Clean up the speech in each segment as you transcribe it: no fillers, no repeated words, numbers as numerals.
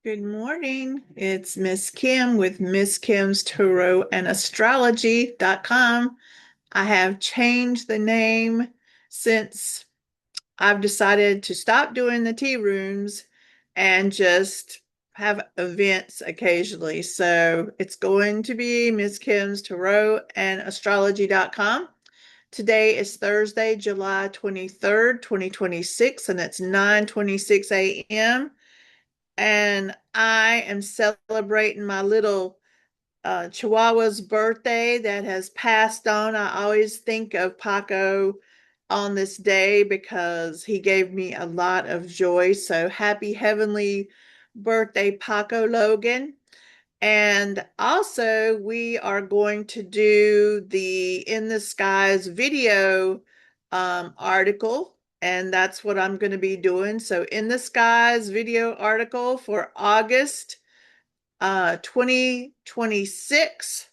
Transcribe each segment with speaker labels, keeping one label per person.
Speaker 1: Good morning. It's Miss Kim with Miss Kim's Tarot and Astrology.com. I have changed the name since I've decided to stop doing the tea rooms and just have events occasionally. So it's going to be Miss Kim's Tarot and Astrology.com. Today is Thursday, July 23rd, 2026, and it's 9:26 a.m. And I am celebrating my little Chihuahua's birthday that has passed on. I always think of Paco on this day because he gave me a lot of joy. So happy heavenly birthday, Paco Logan. And also, we are going to do the In the Skies video article, and that's what I'm going to be doing. So, In the Skies video article for August 2026.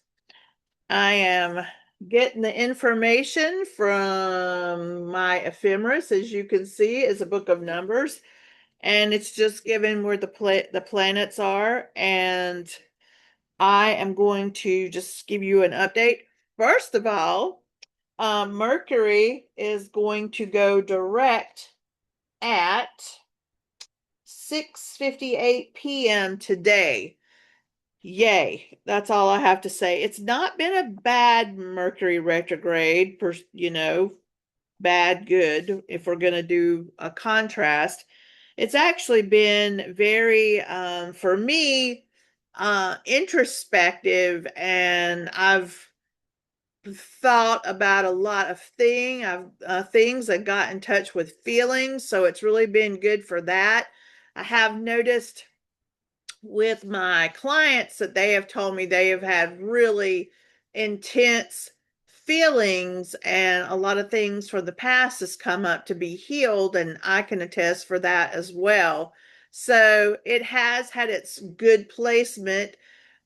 Speaker 1: I am getting the information from my ephemeris, as you can see, is a book of numbers, and it's just given where the planets are. And I am going to just give you an update. First of all, Mercury is going to go direct at 6:58 p.m. today. Yay. That's all I have to say. It's not been a bad Mercury retrograde, bad, good, if we're going to do a contrast. It's actually been very, for me, introspective, and I've thought about a lot of things. I got in touch with feelings, so it's really been good for that. I have noticed with my clients that they have told me they have had really intense feelings, and a lot of things from the past has come up to be healed, and I can attest for that as well. So it has had its good placement.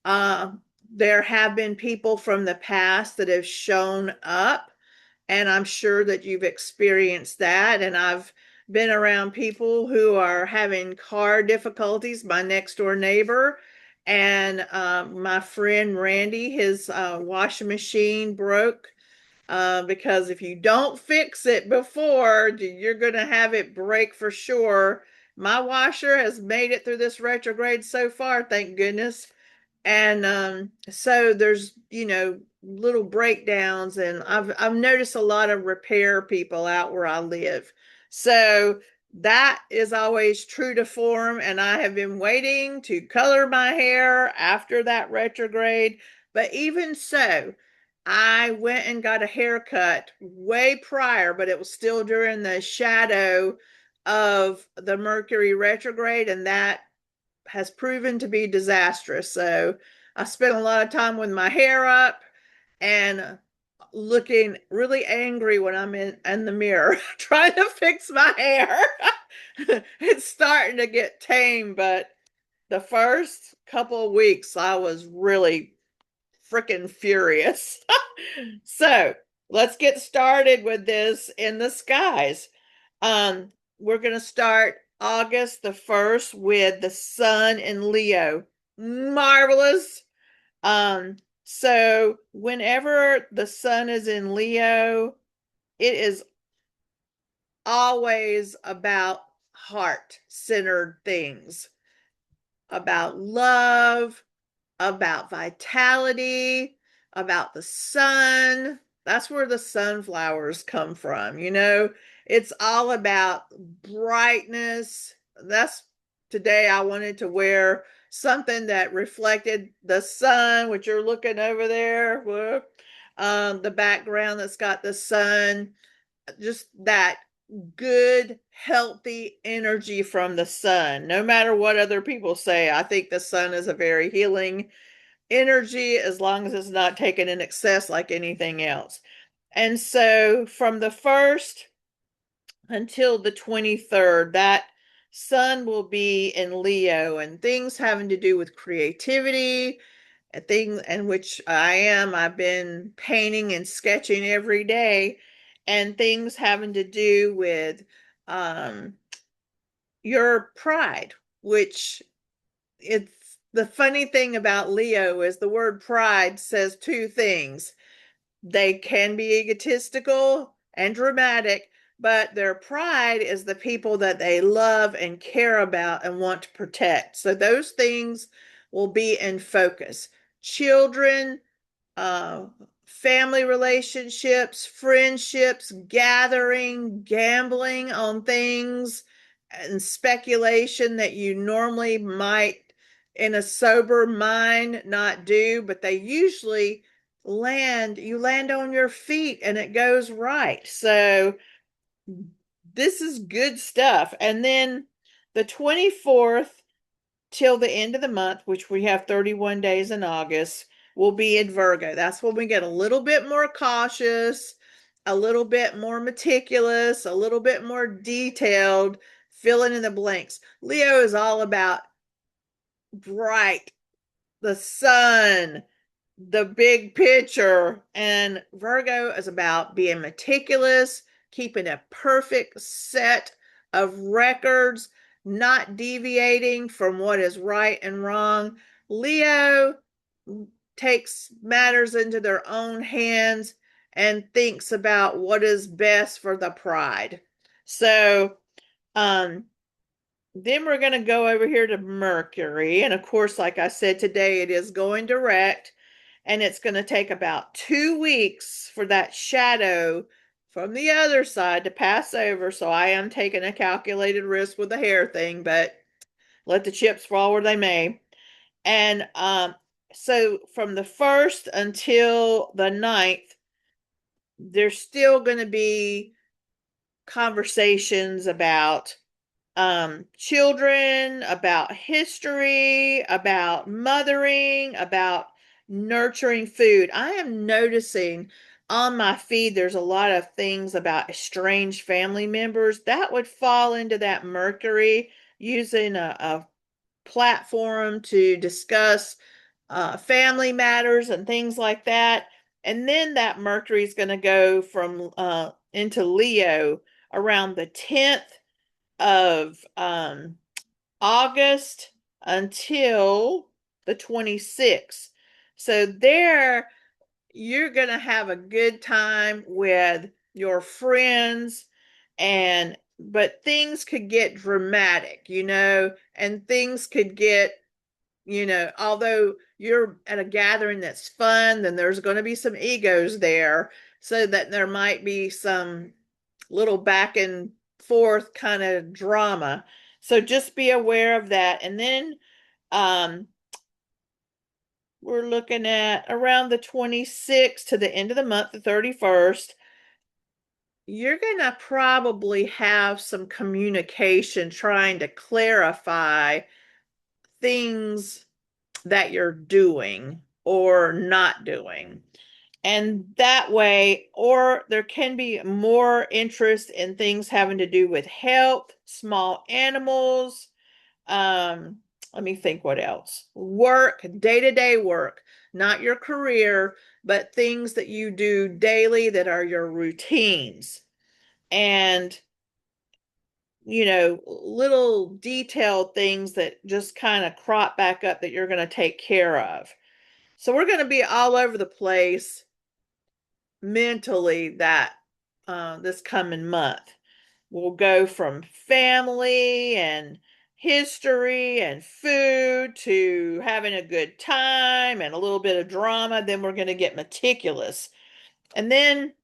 Speaker 1: uh, there have been people from the past that have shown up, and I'm sure that you've experienced that. And I've been around people who are having car difficulties. My next door neighbor and my friend Randy, his washing machine broke, because if you don't fix it before, you're going to have it break for sure. My washer has made it through this retrograde so far, thank goodness. And so there's, little breakdowns, and I've noticed a lot of repair people out where I live. So that is always true to form, and I have been waiting to color my hair after that retrograde. But even so, I went and got a haircut way prior, but it was still during the shadow of the Mercury retrograde, and that has proven to be disastrous. So I spent a lot of time with my hair up and looking really angry when I'm in the mirror trying to fix my hair. It's starting to get tame, but the first couple of weeks I was really freaking furious. So let's get started with this In the Skies. We're going to start August the 1st with the sun in Leo. Marvelous. So whenever the sun is in Leo, it is always about heart-centered things, about love, about vitality, about the sun. That's where the sunflowers come from. It's all about brightness. That's Today I wanted to wear something that reflected the sun, which you're looking over there. The background that's got the sun, just that good, healthy energy from the sun. No matter what other people say, I think the sun is a very healing energy as long as it's not taken in excess like anything else. And so from the 1st until the 23rd, that sun will be in Leo, and things having to do with creativity, a thing in which I've been painting and sketching every day, and things having to do with um, your pride, which it's the funny thing about Leo is the word pride says two things. They can be egotistical and dramatic, but their pride is the people that they love and care about and want to protect. So those things will be in focus. Children, uh, family relationships, friendships, gathering, gambling on things, and speculation that you normally might, in a sober mind, not do, but they usually you land on your feet and it goes right. So this is good stuff. And then the 24th till the end of the month, which we have 31 days in August, will be in Virgo. That's when we get a little bit more cautious, a little bit more meticulous, a little bit more detailed, filling in the blanks. Leo is all about bright, the sun, the big picture. And Virgo is about being meticulous, keeping a perfect set of records, not deviating from what is right and wrong. Leo takes matters into their own hands and thinks about what is best for the pride. So, um, then we're going to go over here to Mercury. And of course, like I said today, it is going direct. And it's going to take about 2 weeks for that shadow from the other side to pass over. So I am taking a calculated risk with the hair thing, but let the chips fall where they may. And so from the 1st until the 9th, there's still going to be conversations about children, about history, about mothering, about nurturing food. I am noticing on my feed there's a lot of things about estranged family members that would fall into that Mercury, using a platform to discuss family matters and things like that. And then that Mercury is going to go from into Leo around the 10th of August until the 26th. So there you're going to have a good time with your friends, and but things could get dramatic, and things could get, although you're at a gathering that's fun, then there's going to be some egos there, so that there might be some little back and forth kind of drama. So just be aware of that. And then um, we're looking at around the 26th to the end of the month, the 31st. You're going to probably have some communication trying to clarify things that you're doing or not doing. And that way, or there can be more interest in things having to do with health, small animals. Um, Let me think what else. Work, day-to-day work, not your career, but things that you do daily that are your routines. And, little detailed things that just kind of crop back up that you're going to take care of. So we're going to be all over the place mentally that this coming month. We'll go from family and history and food to having a good time and a little bit of drama. Then we're going to get meticulous. And then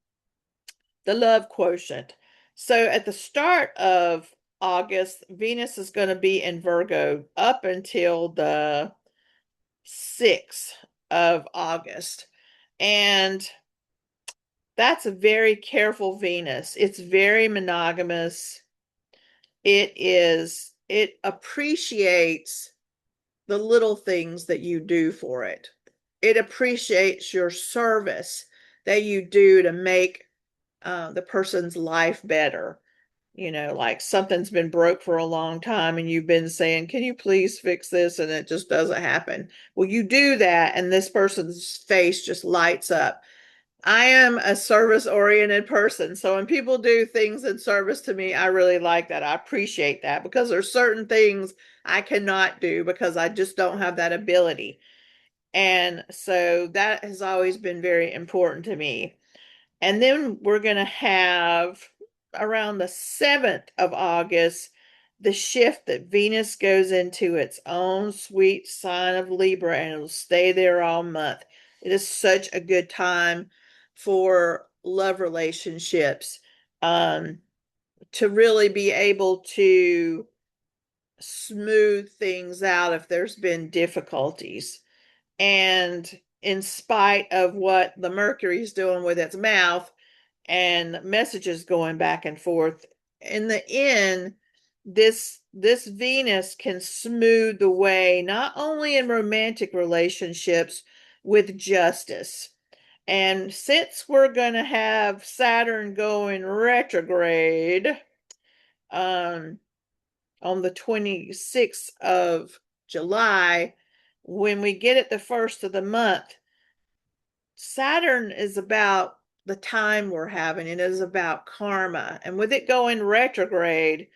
Speaker 1: the love quotient. So at the start of August, Venus is going to be in Virgo up until the 6th of August. And that's a very careful Venus. It's very monogamous. It appreciates the little things that you do for it. It appreciates your service that you do to make the person's life better. Like something's been broke for a long time and you've been saying, can you please fix this? And it just doesn't happen. Well, you do that and this person's face just lights up. I am a service oriented person. So when people do things in service to me, I really like that. I appreciate that because there's certain things I cannot do because I just don't have that ability. And so that has always been very important to me. And then we're going to have around the 7th of August the shift that Venus goes into its own sweet sign of Libra and it'll stay there all month. It is such a good time for love relationships, um, to really be able to smooth things out if there's been difficulties. And in spite of what the Mercury's doing with its mouth and messages going back and forth, in the end, this Venus can smooth the way not only in romantic relationships with justice. And since we're going to have Saturn going retrograde, um, on the 26th of July, when we get it the first of the month, Saturn is about the time we're having. It is about karma. And with it going retrograde,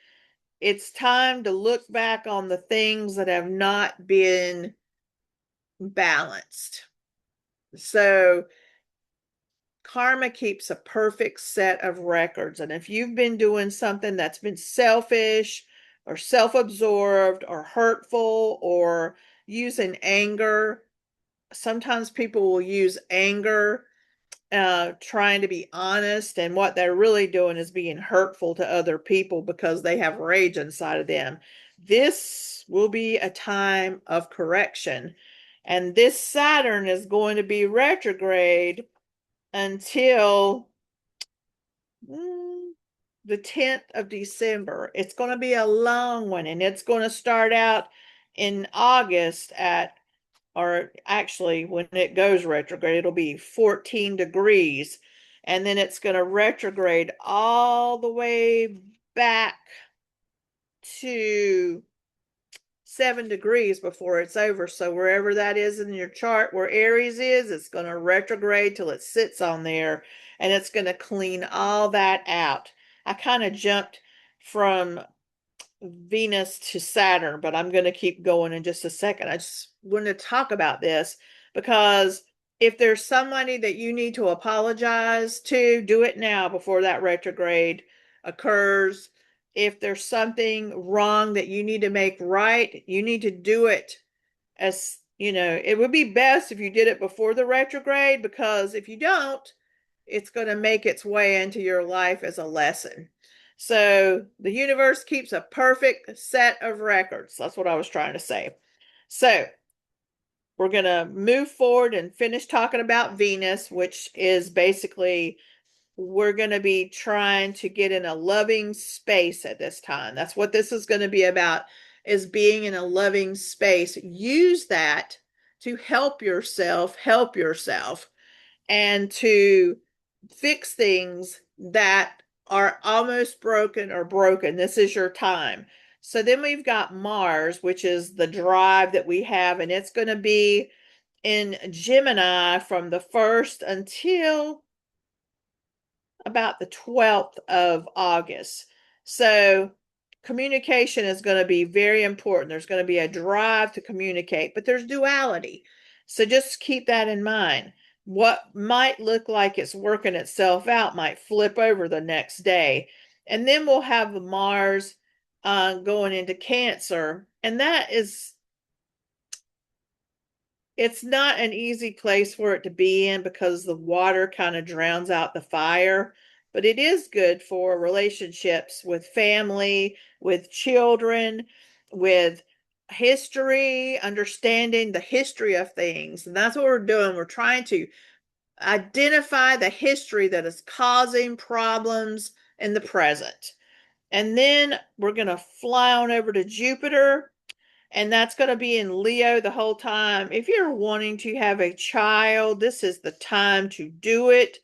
Speaker 1: it's time to look back on the things that have not been balanced. So karma keeps a perfect set of records. And if you've been doing something that's been selfish or self absorbed or hurtful or using anger, sometimes people will use anger, trying to be honest, and what they're really doing is being hurtful to other people because they have rage inside of them. This will be a time of correction. And this Saturn is going to be retrograde until the 10th of December. It's going to be a long one, and it's going to start out in August at, or actually, when it goes retrograde, it'll be 14 degrees. And then it's going to retrograde all the way back to 7 degrees before it's over. So wherever that is in your chart where Aries is, it's going to retrograde till it sits on there and it's going to clean all that out. I kind of jumped from Venus to Saturn, but I'm going to keep going in just a second. I just wanted to talk about this because if there's somebody that you need to apologize to, do it now before that retrograde occurs. If there's something wrong that you need to make right, you need to do it. As you know, it would be best if you did it before the retrograde, because if you don't, it's going to make its way into your life as a lesson. So the universe keeps a perfect set of records. That's what I was trying to say. So we're going to move forward and finish talking about Venus, which is basically we're going to be trying to get in a loving space at this time. That's what this is going to be about, is being in a loving space. Use that to help yourself, and to fix things that are almost broken or broken. This is your time. So then we've got Mars, which is the drive that we have, and it's going to be in Gemini from the 1st until about the 12th of August. So communication is going to be very important. There's going to be a drive to communicate, but there's duality. So just keep that in mind. What might look like it's working itself out might flip over the next day. And then we'll have Mars going into Cancer. And that is, it's not an easy place for it to be in because the water kind of drowns out the fire, but it is good for relationships with family, with children, with history, understanding the history of things. And that's what we're doing. We're trying to identify the history that is causing problems in the present. And then we're going to fly on over to Jupiter, and that's going to be in Leo the whole time. If you're wanting to have a child, this is the time to do it,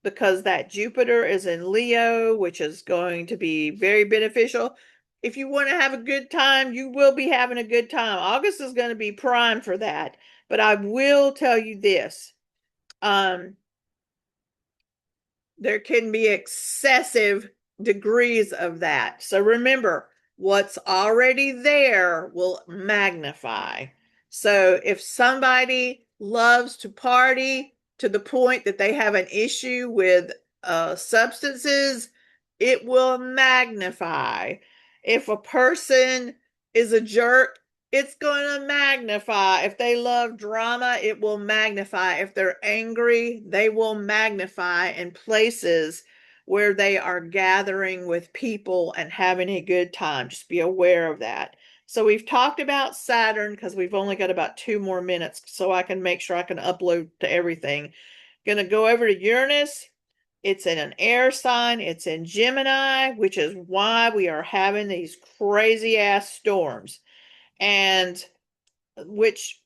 Speaker 1: because that Jupiter is in Leo, which is going to be very beneficial. If you want to have a good time, you will be having a good time. August is going to be prime for that. But I will tell you this. Um, there can be excessive degrees of that. So remember, what's already there will magnify. So if somebody loves to party to the point that they have an issue with substances, it will magnify. If a person is a jerk, it's going to magnify. If they love drama, it will magnify. If they're angry, they will magnify in places where they are gathering with people and having a good time. Just be aware of that. So we've talked about Saturn because we've only got about 2 more minutes so I can make sure I can upload to everything. Going to go over to Uranus. It's in an air sign. It's in Gemini, which is why we are having these crazy ass storms, and which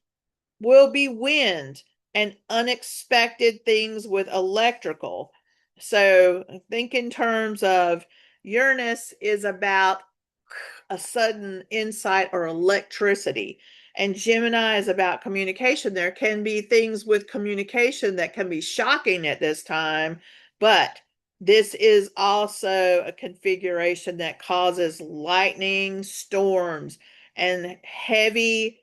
Speaker 1: will be wind and unexpected things with electrical. So think in terms of Uranus is about a sudden insight or electricity. And Gemini is about communication. There can be things with communication that can be shocking at this time, but this is also a configuration that causes lightning, storms, and heavy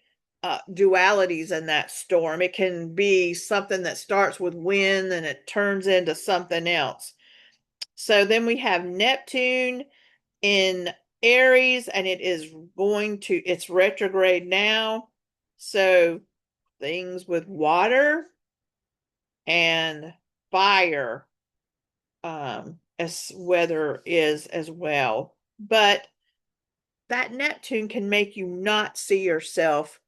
Speaker 1: dualities in that storm. It can be something that starts with wind and it turns into something else. So then we have Neptune in Aries, and it's retrograde now. So things with water and fire, as weather is as well. But that Neptune can make you not see yourself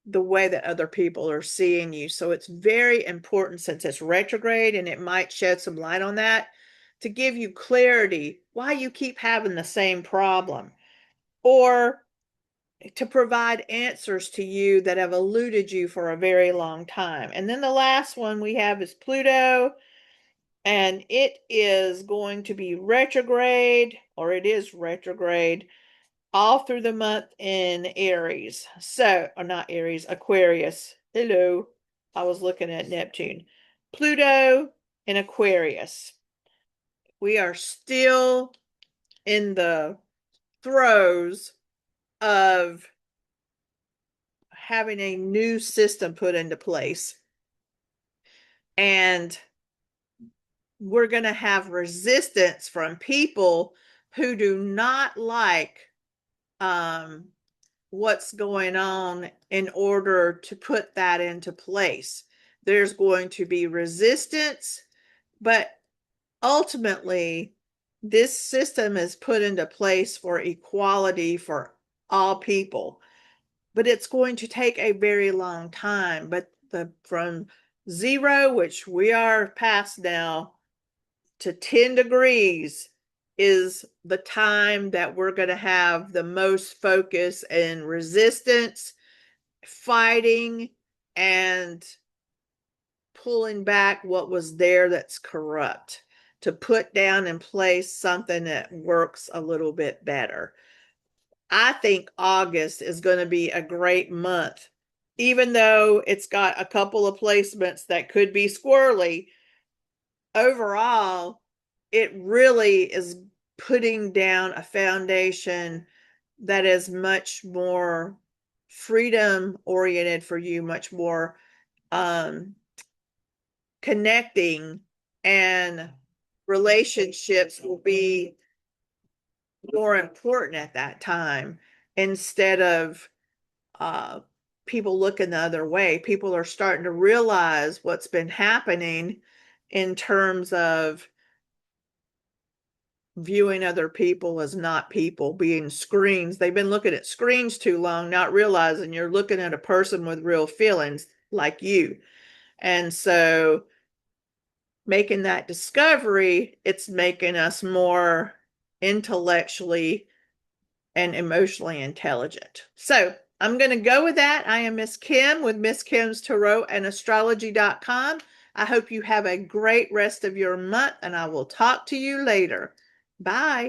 Speaker 1: the way that other people are seeing you. So it's very important, since it's retrograde and it might shed some light on that, to give you clarity why you keep having the same problem, or to provide answers to you that have eluded you for a very long time. And then the last one we have is Pluto, and it is going to be retrograde, or it is retrograde all through the month in Aries. So, or not Aries, Aquarius. Hello. I was looking at Neptune. Pluto in Aquarius. We are still in the throes of having a new system put into place. And we're going to have resistance from people who do not like what's going on in order to put that into place. There's going to be resistance, but ultimately, this system is put into place for equality for all people. But it's going to take a very long time. But from 0, which we are past now, to 10 degrees is the time that we're going to have the most focus and resistance, fighting, and pulling back what was there that's corrupt, to put down in place something that works a little bit better. I think August is going to be a great month, even though it's got a couple of placements that could be squirrely. Overall, it really is putting down a foundation that is much more freedom oriented for you, much more connecting, and relationships will be more important at that time, instead of uh, people looking the other way. People are starting to realize what's been happening in terms of viewing other people as not people, being screens. They've been looking at screens too long, not realizing you're looking at a person with real feelings like you. And so making that discovery, it's making us more intellectually and emotionally intelligent. So I'm going to go with that. I am Miss Kim with Miss Kim's Tarot and Astrology.com. I hope you have a great rest of your month, and I will talk to you later. Bye.